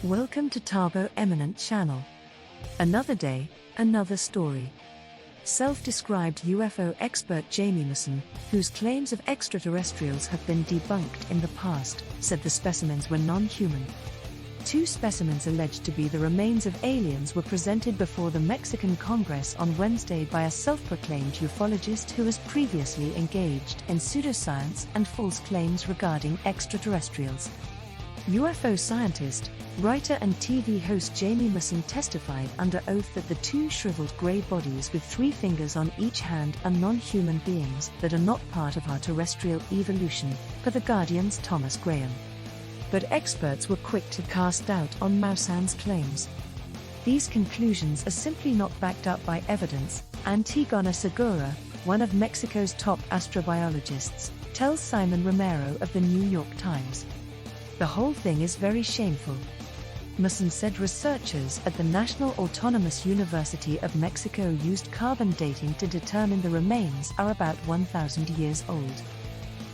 Welcome to Tabo Eminent Channel. Another day, another story. Self-described UFO expert Jaime Maussan, whose claims of extraterrestrials have been debunked in the past, said the specimens were non-human. Two specimens alleged to be the remains of aliens were presented before the Mexican Congress on Wednesday by a self-proclaimed ufologist who has previously engaged in pseudoscience and false claims regarding extraterrestrials. UFO scientist, writer and TV host Jaime Maussan testified under oath that the two shriveled grey bodies with 3 fingers on each hand are non-human beings that are not part of our terrestrial evolution, per The Guardian's Thomas Graham. But experts were quick to cast doubt on Maussan's claims. These conclusions are simply not backed up by evidence, Antigona Segura, one of Mexico's top astrobiologists, tells Simon Romero of the New York Times. The whole thing is very shameful. Maussan said researchers at the National Autonomous University of Mexico used carbon dating to determine the remains are about 1,000 years old.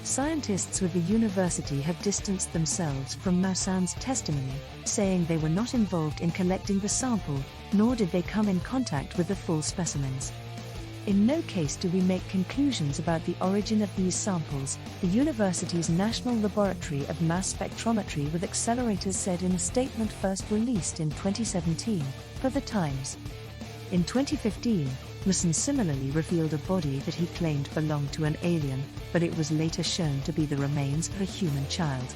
Scientists with the university have distanced themselves from Maussan's testimony, saying they were not involved in collecting the sample, nor did they come in contact with the full specimens. In no case do we make conclusions about the origin of these samples, the university's National Laboratory of Mass Spectrometry with Accelerators said in a statement first released in 2017, per The Times. In 2015, Maussan similarly revealed a body that he claimed belonged to an alien, but it was later shown to be the remains of a human child.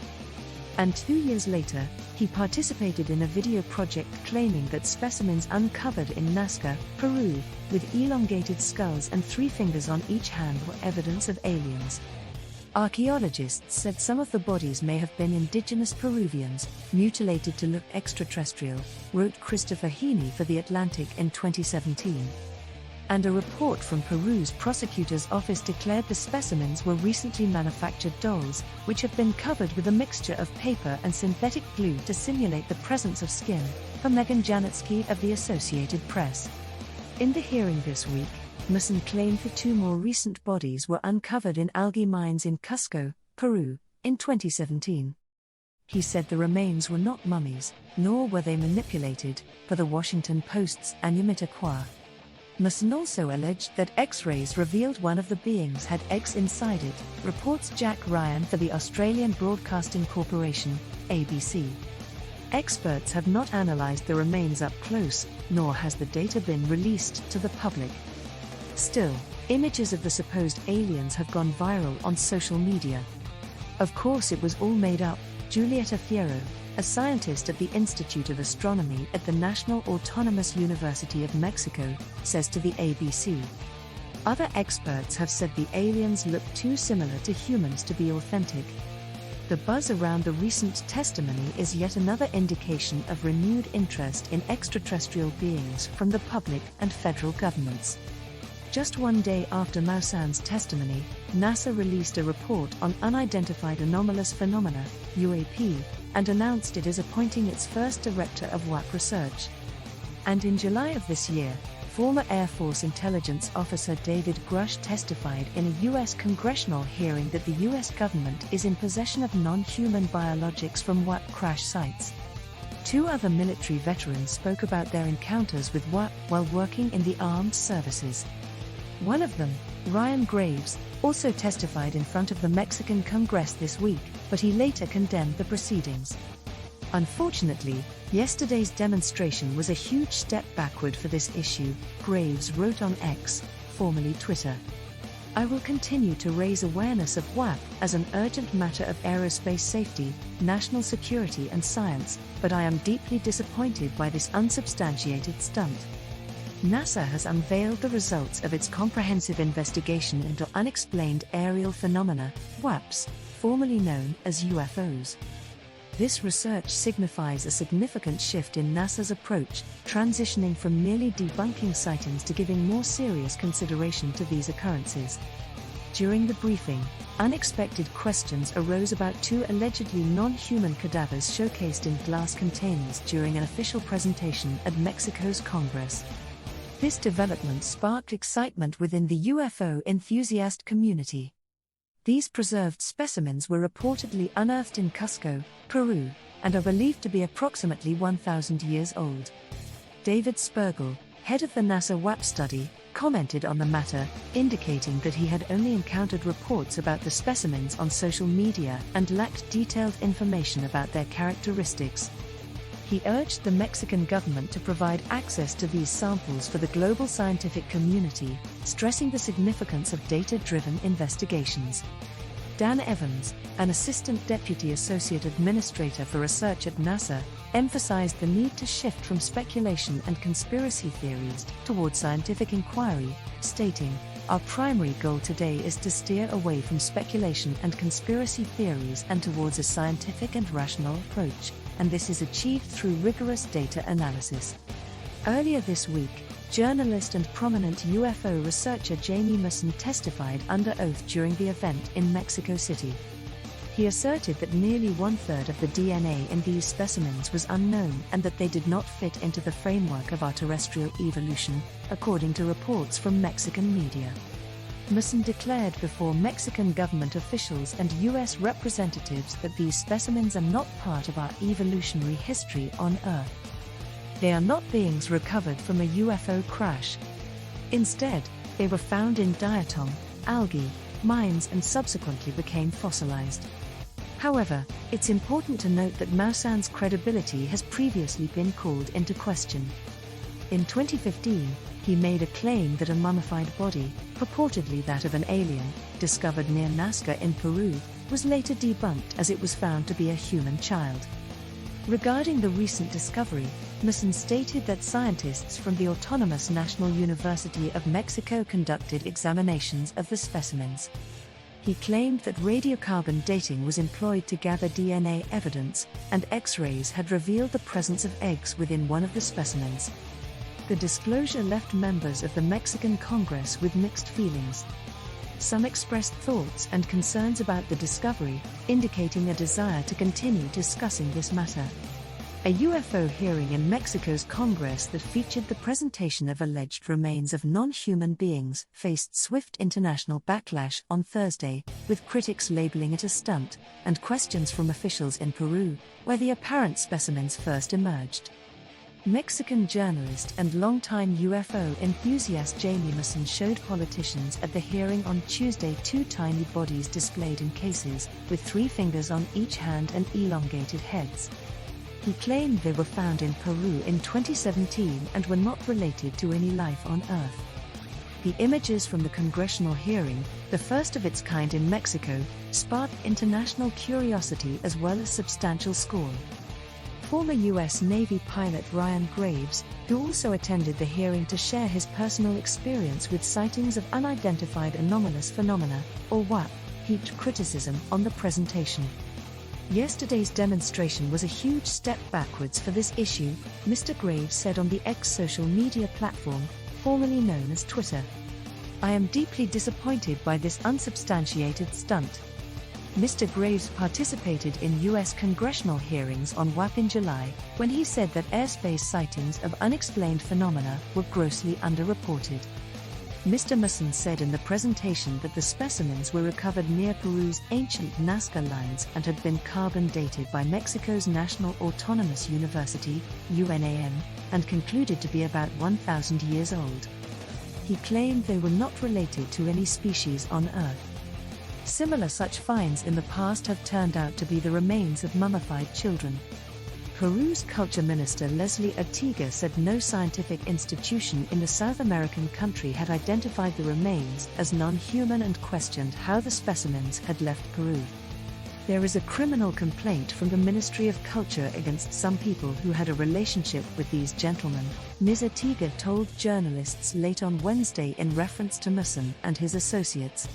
And 2 years later, he participated in a video project claiming that specimens uncovered in Nazca, Peru, with elongated skulls and 3 fingers on each hand were evidence of aliens. Archaeologists said some of the bodies may have been indigenous Peruvians, mutilated to look extraterrestrial, wrote Christopher Heaney for The Atlantic in 2017. And a report from Peru's prosecutor's office declared the specimens were recently manufactured dolls, which have been covered with a mixture of paper and synthetic glue to simulate the presence of skin, per Megan Janetsky of the Associated Press. In the hearing this week, Maussan claimed the 2 more recent bodies were uncovered in algae mines in Cusco, Peru, in 2017. He said the remains were not mummies, nor were they manipulated, per the Washington Post's Anumita Kwa. Maussan also alleged that X-rays revealed one of the beings had eggs inside it, reports Jack Ryan for the Australian Broadcasting Corporation, ABC. Experts have not analysed the remains up close, nor has the data been released to the public. Still, images of the supposed aliens have gone viral on social media. Of course it was all made up, Julieta Fierro, a scientist at the Institute of Astronomy at the National Autonomous University of Mexico, says to the ABC. Other experts have said the aliens look too similar to humans to be authentic. The buzz around the recent testimony is yet another indication of renewed interest in extraterrestrial beings from the public and federal governments. Just 1 day after Maussan's testimony, NASA released a report on unidentified anomalous phenomena, UAP, and announced it is appointing its first director of UAP research. And in July of this year, former Air Force intelligence officer David Grush testified in a U.S. congressional hearing that the U.S. government is in possession of non-human biologics from UAP crash sites. 2 other military veterans spoke about their encounters with UAP while working in the armed services. One of them, Ryan Graves, also testified in front of the Mexican Congress this week, but he later condemned the proceedings. Unfortunately, yesterday's demonstration was a huge step backward for this issue, Graves wrote on X, formerly Twitter. I will continue to raise awareness of UAP as an urgent matter of aerospace safety, national security and science, but I am deeply disappointed by this unsubstantiated stunt. NASA has unveiled the results of its comprehensive investigation into unexplained aerial phenomena, UAPs, formerly known as UFOs. This research signifies a significant shift in NASA's approach, transitioning from merely debunking sightings to giving more serious consideration to these occurrences. During the briefing, unexpected questions arose about 2 allegedly non-human cadavers showcased in glass containers during an official presentation at Mexico's Congress. This development sparked excitement within the UFO enthusiast community. These preserved specimens were reportedly unearthed in Cusco, Peru, and are believed to be approximately 1,000 years old. David Spergel, head of the NASA WAP study, commented on the matter, indicating that he had only encountered reports about the specimens on social media and lacked detailed information about their characteristics. He urged the Mexican government to provide access to these samples for the global scientific community, stressing the significance of data-driven investigations. Dan Evans, an Assistant Deputy Associate Administrator for Research at NASA, emphasized the need to shift from speculation and conspiracy theories toward scientific inquiry, stating, "Our primary goal today is to steer away from speculation and conspiracy theories and towards a scientific and rational approach, and this is achieved through rigorous data analysis." Earlier this week, journalist and prominent UFO researcher Jaime Maussan testified under oath during the event in Mexico City. He asserted that nearly one-third of the DNA in these specimens was unknown and that they did not fit into the framework of our terrestrial evolution, according to reports from Mexican media. Maussan declared before Mexican government officials and U.S. representatives that these specimens are not part of our evolutionary history on Earth. They are not beings recovered from a UFO crash. Instead, they were found in diatom, algae, mines and subsequently became fossilized. However, it's important to note that Maussan's credibility has previously been called into question. In 2015, he made a claim that a mummified body, purportedly that of an alien, discovered near Nazca in Peru, was later debunked as it was found to be a human child. Regarding the recent discovery, Maussan stated that scientists from the Autonomous National University of Mexico conducted examinations of the specimens. He claimed that radiocarbon dating was employed to gather DNA evidence, and X-rays had revealed the presence of eggs within one of the specimens. The disclosure left members of the Mexican Congress with mixed feelings. Some expressed thoughts and concerns about the discovery, indicating a desire to continue discussing this matter. A UFO hearing in Mexico's Congress that featured the presentation of alleged remains of non-human beings faced swift international backlash on Thursday, with critics labeling it a stunt, and questions from officials in Peru, where the apparent specimens first emerged. Mexican journalist and longtime UFO enthusiast Jaime Maussan showed politicians at the hearing on Tuesday two tiny bodies displayed in cases, with 3 fingers on each hand and elongated heads. He claimed they were found in Peru in 2017 and were not related to any life on Earth. The images from the congressional hearing, the first of its kind in Mexico, sparked international curiosity as well as substantial scorn. Former U.S. Navy pilot Ryan Graves, who also attended the hearing to share his personal experience with sightings of unidentified anomalous phenomena, or WAP, heaped criticism on the presentation. "Yesterday's demonstration was a huge step backwards for this issue," Mr. Graves said on the X social media platform, formerly known as Twitter. "I am deeply disappointed by this unsubstantiated stunt." Mr. Graves participated in U.S. congressional hearings on WAP in July, when he said that airspace sightings of unexplained phenomena were grossly underreported. Mr. Maussan said in the presentation that the specimens were recovered near Peru's ancient Nazca Lines and had been carbon dated by Mexico's National Autonomous University, UNAM, and concluded to be about 1,000 years old. He claimed they were not related to any species on Earth. Similar such finds in the past have turned out to be the remains of mummified children. Peru's culture minister Leslie Ortega said no scientific institution in the South American country had identified the remains as non-human and questioned how the specimens had left Peru. There is a criminal complaint from the Ministry of Culture against some people who had a relationship with these gentlemen, Ms. Ortega told journalists late on Wednesday in reference to Maussan and his associates.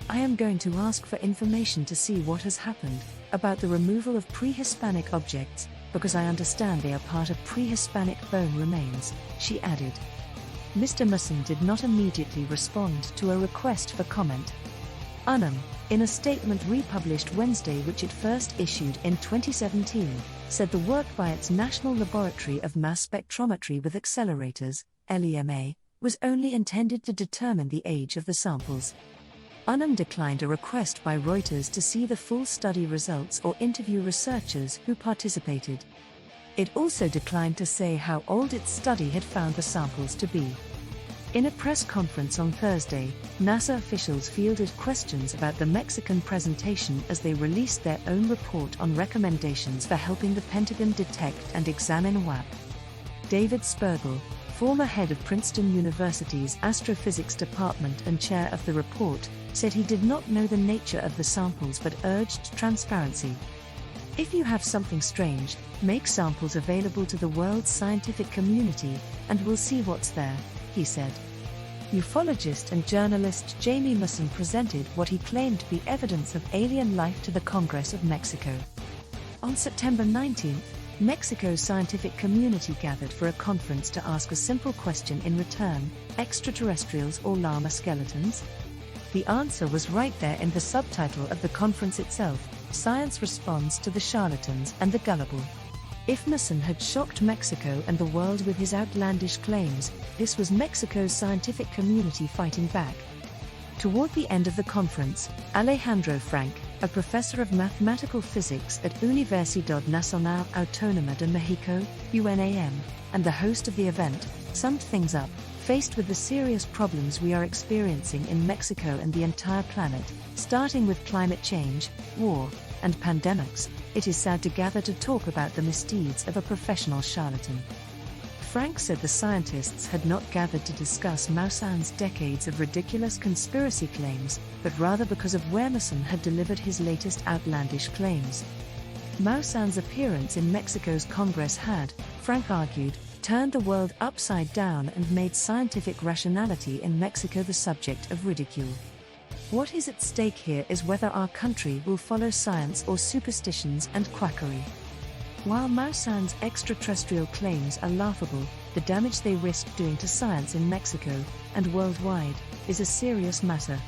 "I am going to ask for information to see what has happened about the removal of pre-Hispanic objects, because I understand they are part of pre-Hispanic bone remains," she added. Mr. Maussan did not immediately respond to a request for comment. UNAM, in a statement republished Wednesday which it first issued in 2017, said the work by its National Laboratory of Mass Spectrometry with Accelerators, LEMA, was only intended to determine the age of the samples. UNM declined a request by Reuters to see the full study results or interview researchers who participated. It also declined to say how old its study had found the samples to be. In a press conference on Thursday, NASA officials fielded questions about the Mexican presentation as they released their own report on recommendations for helping the Pentagon detect and examine WAP. David Spergel, former head of Princeton University's astrophysics department and chair of the report, said he did not know the nature of the samples but urged transparency. "If you have something strange, make samples available to the world's scientific community, and we'll see what's there," he said. Ufologist and journalist Jaime Maussan presented what he claimed to be evidence of alien life to the Congress of Mexico. On September 19, Mexico's scientific community gathered for a conference to ask a simple question in return: extraterrestrials or llama skeletons? The answer was right there in the subtitle of the conference itself: Science Responds to the Charlatans and the Gullible. If Maussan had shocked Mexico and the world with his outlandish claims, this was Mexico's scientific community fighting back. Toward the end of the conference, Alejandro Frank, a professor of mathematical physics at Universidad Nacional Autónoma de México, UNAM, and the host of the event, summed things up. Faced with the serious problems we are experiencing in Mexico and the entire planet, starting with climate change, war, and pandemics, it is sad to gather to talk about the misdeeds of a professional charlatan. Frank said the scientists had not gathered to discuss Maussan's decades of ridiculous conspiracy claims, but rather because of where Maussan had delivered his latest outlandish claims. Maussan's appearance in Mexico's Congress had, Frank argued, turned the world upside down and made scientific rationality in Mexico the subject of ridicule. What is at stake here is whether our country will follow science or superstitions and quackery. While Maussan's extraterrestrial claims are laughable, the damage they risk doing to science in Mexico, and worldwide, is a serious matter.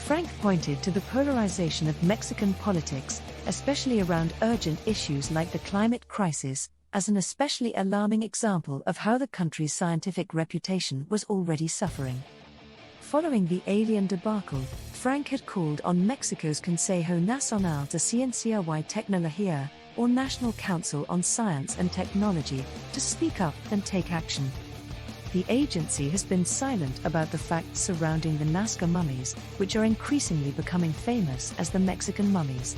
Frank pointed to the polarization of Mexican politics, especially around urgent issues like the climate crisis, as an especially alarming example of how the country's scientific reputation was already suffering. Following the alien debacle, Frank had called on Mexico's Consejo Nacional de Ciencia y Tecnología, or National Council on Science and Technology, to speak up and take action. The agency has been silent about the facts surrounding the Nazca mummies, which are increasingly becoming famous as the Mexican mummies.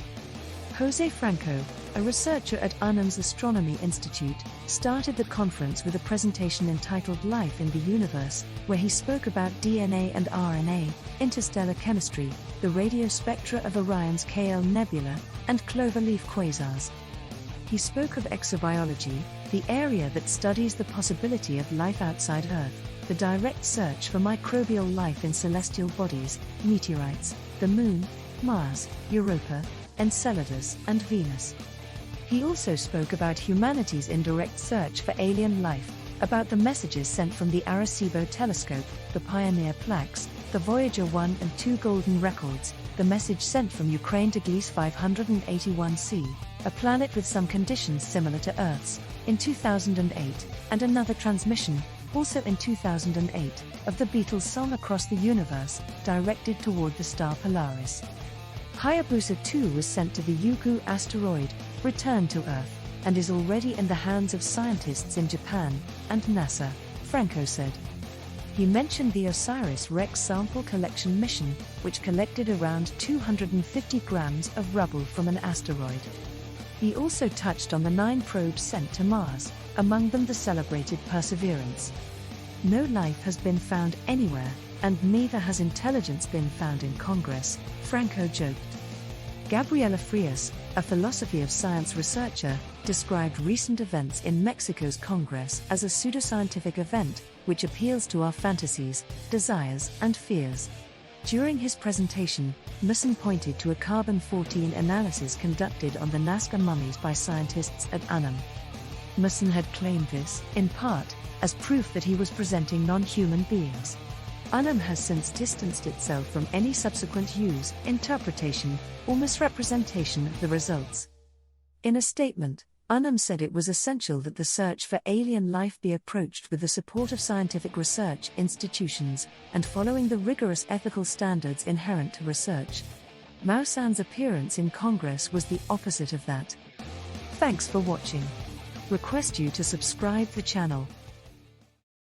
Jose Franco, a researcher at UNM's Astronomy Institute, started the conference with a presentation entitled Life in the Universe, where he spoke about DNA and RNA, interstellar chemistry, the radio spectra of Orion's KL Nebula, and cloverleaf quasars. He spoke of exobiology, the area that studies the possibility of life outside Earth, the direct search for microbial life in celestial bodies, meteorites, the Moon, Mars, Europa, Enceladus, and Venus. He also spoke about humanity's indirect search for alien life, about the messages sent from the Arecibo telescope, the Pioneer plaques, the Voyager 1 and 2 golden records, the message sent from Ukraine to Gliese 581c, a planet with some conditions similar to Earth's, in 2008, and another transmission, also in 2008, of the Beatles' song Across the Universe, directed toward the star Polaris. Hayabusa 2 was sent to the Ryugu asteroid, returned to Earth, and is already in the hands of scientists in Japan and NASA, Franco said. He mentioned the OSIRIS-REx sample collection mission, which collected around 250 grams of rubble from an asteroid. He also touched on the 9 probes sent to Mars, among them the celebrated Perseverance. No life has been found anywhere, and neither has intelligence been found in Congress, Franco joked. Gabriela Frias, a philosophy of science researcher, described recent events in Mexico's Congress as a pseudoscientific event, which appeals to our fantasies, desires, and fears. During his presentation, Maussan pointed to a carbon-14 analysis conducted on the Nazca mummies by scientists at UNM. Maussan had claimed this, in part, as proof that he was presenting non-human beings. UNM has since distanced itself from any subsequent use, interpretation, or misrepresentation of the results. In a statement, Unum said it was essential that the search for alien life be approached with the support of scientific research institutions and following the rigorous ethical standards inherent to research. Maussan's appearance in Congress was the opposite of that. Thanks for watching. Request you to subscribe the channel.